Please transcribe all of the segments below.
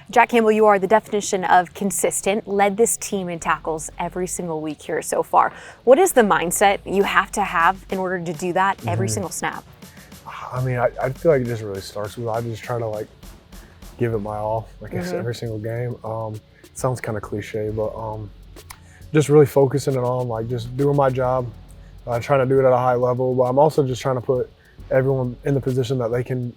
Jack Campbell, you are the definition of consistent, led this team in tackles every single week here so far. What is the mindset you have to have in order to do that every single snap? I mean, I feel like it just really starts with, I just try to like give it my all, like every single game. It sounds kind of cliche, but just really focusing it on like just doing my job, trying to do it at a high level. But I'm also just trying to put everyone in the position that they can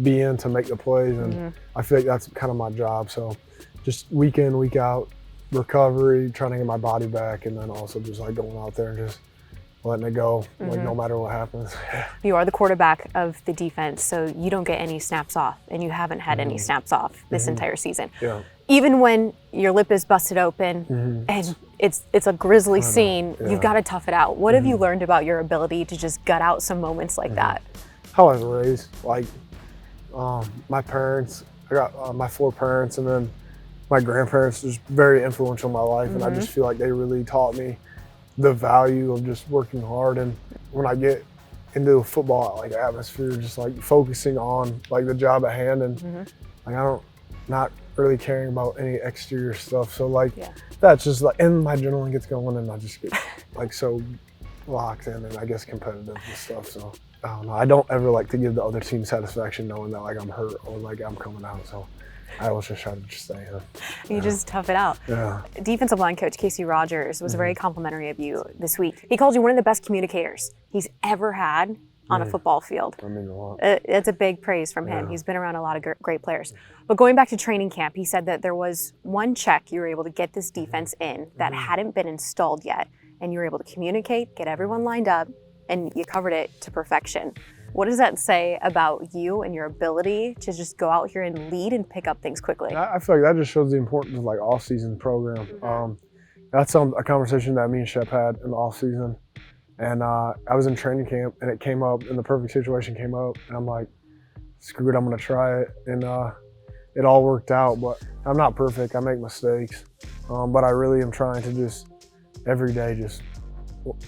be in to make the plays, and I feel like that's kind of my job. So just week in, week out, recovery, trying to get my body back, and then also just like going out there and just letting it go, like no matter what happens. You are the quarterback of the defense, so you don't get any snaps off, and you haven't had any snaps off this entire season. Yeah. Even when your lip is busted open and it's a grisly scene, you've got to tough it out. What have you learned about your ability to just gut out some moments like that? How I was raised, like my parents, I got my 4 parents, and then my grandparents was very influential in my life, and I just feel like they really taught me the value of just working hard. And when I get into a football like atmosphere, just like focusing on like the job at hand, and like not really caring about any exterior stuff. So like that's just like, and my adrenaline gets going, and I just get like so locked in and I guess competitive and stuff. So I don't know. I don't ever like to give the other team satisfaction knowing that like I'm hurt or like I'm coming out. So I always just try to just stay in. You just tough it out. Yeah. Defensive line coach Casey Rogers was very complimentary of you this week. He called you one of the best communicators he's ever had on a football field. I mean a lot. It's a big praise from him. He's been around a lot of great players. But going back to training camp, he said that there was one check you were able to get this defense in that hadn't been installed yet, and you were able to communicate, get everyone lined up, and you covered it to perfection. What does that say about you and your ability to just go out here and lead and pick up things quickly? I feel like that just shows the importance of like off-season program. That's a conversation that me and Shep had in the off-season. And I was in training camp, and it came up, and the perfect situation came up, and I'm like, screw it, I'm gonna try it. And it all worked out, but I'm not perfect, I make mistakes. But I really am trying to just, every day, just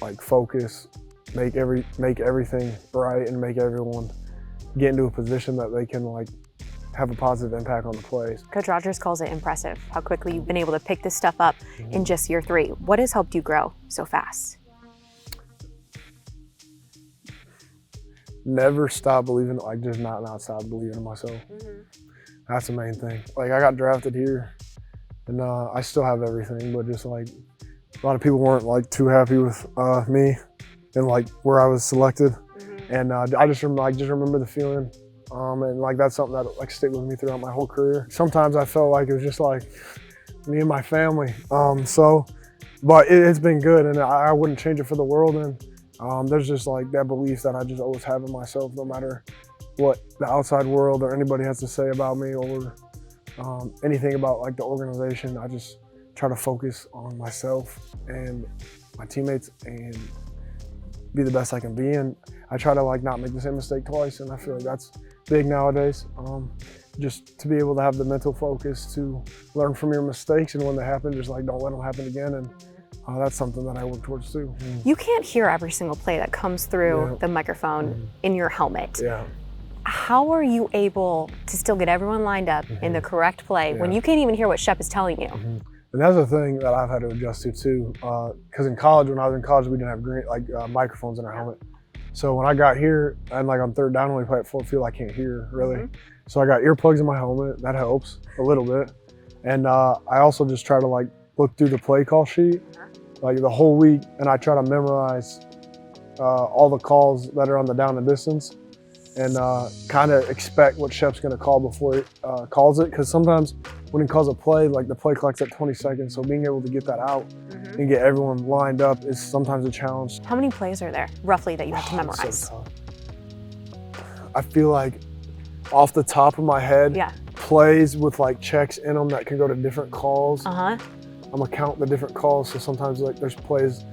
like focus, make everything right, and make everyone get into a position that they can like have a positive impact on the plays. Coach Rogers calls it impressive how quickly you've been able to pick this stuff up in just year 3. What has helped you grow so fast? Never stop believing, like just not stop believing in myself. That's the main thing. Like I got drafted here, and I still have everything, but just like a lot of people weren't like too happy with me and like where I was selected. And I just remember the feeling, and like that's something that like stayed with me throughout my whole career. Sometimes I felt like it was just like me and my family. But it's been good, and I wouldn't change it for the world. And there's just like that belief that I just always have in myself, no matter what the outside world or anybody has to say about me, or anything about like the organization. I just try to focus on myself and my teammates and be the best I can be. And I try to like not make the same mistake twice, and I feel like that's big nowadays. Just to be able to have the mental focus to learn from your mistakes, and when they happen, just like don't let them happen again. And that's something that I work towards too. You can't hear every single play that comes through the microphone in your helmet. How are you able to still get everyone lined up in the correct play when you can't even hear what Shep is telling you? And that's a thing that I've had to adjust to too. Because in college, when I was in college, we didn't have microphones in our helmet. So when I got here, and like on third down when we play at full field, I can't hear really. So I got earplugs in my helmet. That helps a little bit. And I also just try to like look through the play call sheet like the whole week, and I try to memorize all the calls that are on the down and distance, and kind of expect what Shep's going to call before he calls it. Because sometimes when he calls a play, like the play clock's at 20 seconds, so being able to get that out and get everyone lined up is sometimes a challenge. How many plays are there, roughly, that you have to memorize? So I feel like off the top of my head, plays with like checks in them that can go to different calls. I'm gonna count the different calls, so sometimes like there's plays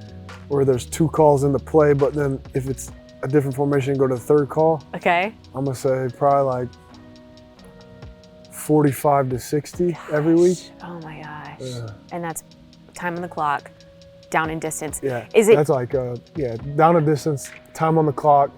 where there's 2 calls in the play, but then if it's a different formation, go to the 3rd call. Okay. I'm gonna say probably like 45 to 60 every week. Oh my gosh. And that's time on the clock, down and distance. Yeah. Is it? That's like down and distance, time on the clock,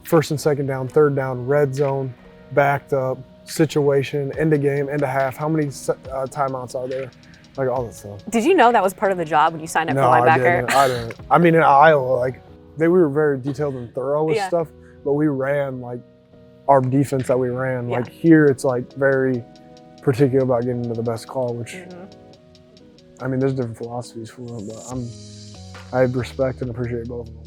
1st and 2nd down, 3rd down, red zone, backed up, situation, end of game, end of half, how many timeouts are there, like all that stuff. Did you know that was part of the job when you signed up No, for linebacker? I didn't. I mean, in Iowa, like we were very detailed and thorough with Yeah. stuff, but we ran like our defense that we ran. Yeah. Like here, it's like very particular about getting to the best call, which I mean, there's different philosophies for it, but I respect and appreciate both of them.